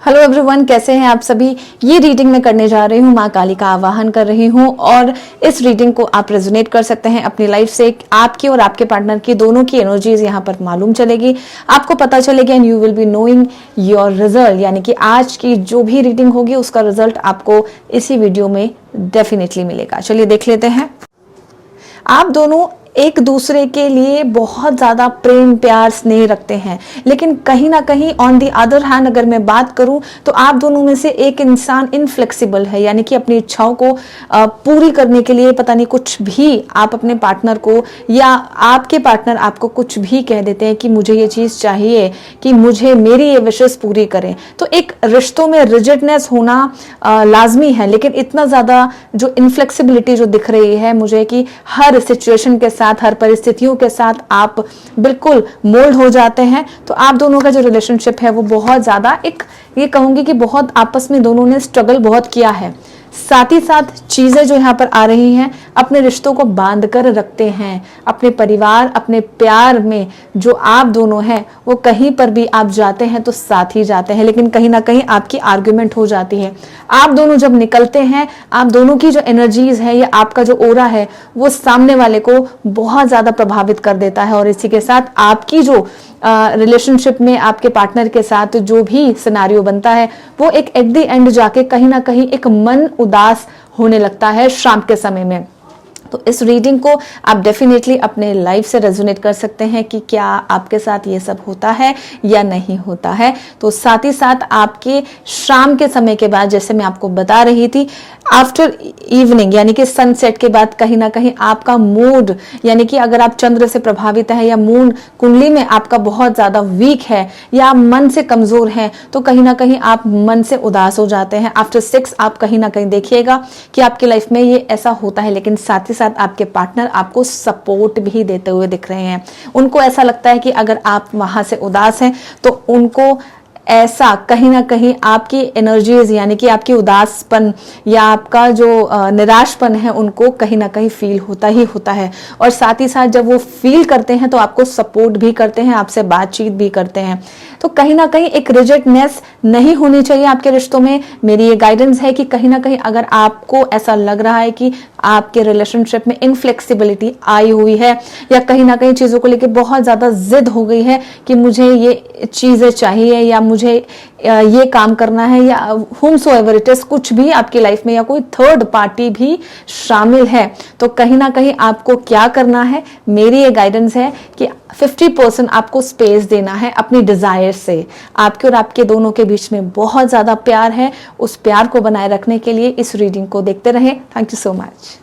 Hello everyone, कैसे हैं आप सभी। ये रीडिंग मैं करने जा रही हूँ, माँ काली का आवाहन कर रही हूँ और इस रीडिंग को आप रेजोनेट कर सकते हैं अपनी लाइफ से। आपकी और आपके पार्टनर की दोनों की एनर्जीज यहाँ पर मालूम चलेगी, आपको पता चलेगी and you will be knowing your result. यानी कि आज की जो भी रीडिंग होगी उसका रिजल्ट आपको इसी वीडियो में डेफिनेटली मिलेगा। चलिए देख लेते हैं। आप दोनों एक दूसरे के लिए बहुत ज्यादा प्रेम प्यार स्नेह रखते हैं, लेकिन कहीं ना कहीं ऑन दी अदर हैंड अगर मैं बात करूं तो आप दोनों में से एक इंसान इनफ्लेक्सिबल है, यानी कि अपनी इच्छाओं को पूरी करने के लिए पता नहीं कुछ भी आप अपने पार्टनर को या आपके पार्टनर आपको कुछ भी कह देते हैं कि मुझे ये चीज चाहिए, कि मुझे मेरी ये विशेष पूरी करें। तो एक रिश्तों में रिजिडनेस होना लाजमी है, लेकिन इतना ज्यादा जो इनफ्लेक्सिबिलिटी जो दिख रही है मुझे कि हर सिचुएशन के साथ हर परिस्थितियों के साथ आप बिल्कुल मोल्ड हो जाते हैं। तो आप दोनों का जो रिलेशनशिप है वो बहुत ज्यादा ये कहूंगी कि बहुत आपस में दोनों ने स्ट्रगल बहुत किया है। साथ ही साथ चीजें जो यहाँ पर आ रही हैं अपने रिश्तों को बांध कर रखते हैं। अपने परिवार अपने प्यार में जो आप दोनों हैं वो कहीं पर भी आप जाते हैं तो साथ ही जाते हैं, लेकिन कहीं ना कहीं आपकी आर्ग्यूमेंट हो जाती है। आप दोनों जब निकलते हैं आप दोनों की जो एनर्जीज है या आपका जो ओरा है वो सामने वाले को बहुत ज्यादा प्रभावित कर देता है। और इसी के साथ आपकी जो रिलेशनशिप में आपके पार्टनर के साथ जो भी सिनेरियो बनता है वो एक एट द एंड जाके कहीं ना कहीं एक मन उदास होने लगता है शाम के समय में। तो इस रीडिंग को आप डेफिनेटली अपने लाइफ से रेजोनेट कर सकते हैं कि क्या आपके साथ ये सब होता है या नहीं होता है। तो साथ ही साथ आपके शाम के समय के बाद, जैसे मैं आपको बता रही थी, आफ्टर इवनिंग यानी कि सनसेट के बाद कहीं ना कहीं आपका मूड, यानी कि अगर आप चंद्र से प्रभावित है या मून कुंडली में आपका बहुत ज्यादा वीक है या आप मन से कमजोर हैं तो कहीं ना कहीं आप मन से उदास हो जाते हैं। आफ्टर 6 आप कहीं ना कहीं देखिएगा कि आपकी लाइफ में ये ऐसा होता है, लेकिन साथ ही साथ आपके पार्टनर आपको सपोर्ट भी देते हुए दिख रहे हैं। उनको ऐसा लगता है कि अगर आप वहां से उदास हैं तो उनको ऐसा कहीं ना कहीं आपकी एनर्जीज यानी कि आपकी उदासपन या आपका जो निराशपन है उनको कहीं ना कहीं फील होता ही होता है। और साथ ही साथ जब वो फील करते हैं तो आपको सपोर्ट भी करते हैं, आपसे बातचीत भी करते हैं। तो कहीं ना कहीं एक रिजिडनेस नहीं होनी चाहिए आपके रिश्तों में। मेरी ये गाइडेंस है कि कहीं ना कहीं अगर आपको ऐसा लग रहा है कि आपके रिलेशनशिप में इनफ्लेक्सिबिलिटी आई हुई है या कहीं ना कहीं चीजों को लेकर बहुत ज्यादा जिद हो गई है कि मुझे ये चीजें चाहिए या मुझे ये काम करना है या whomsoever it is, कुछ भी आपकी लाइफ में या कोई थर्ड पार्टी भी शामिल है, तो कहीं ना कहीं आपको क्या करना है, मेरी ये गाइडेंस है कि 50% आपको स्पेस देना है अपनी डिजायर से। आपके और आपके दोनों के बीच में बहुत ज्यादा प्यार है, उस प्यार को बनाए रखने के लिए इस रीडिंग को देखते रहें। Thank you so much.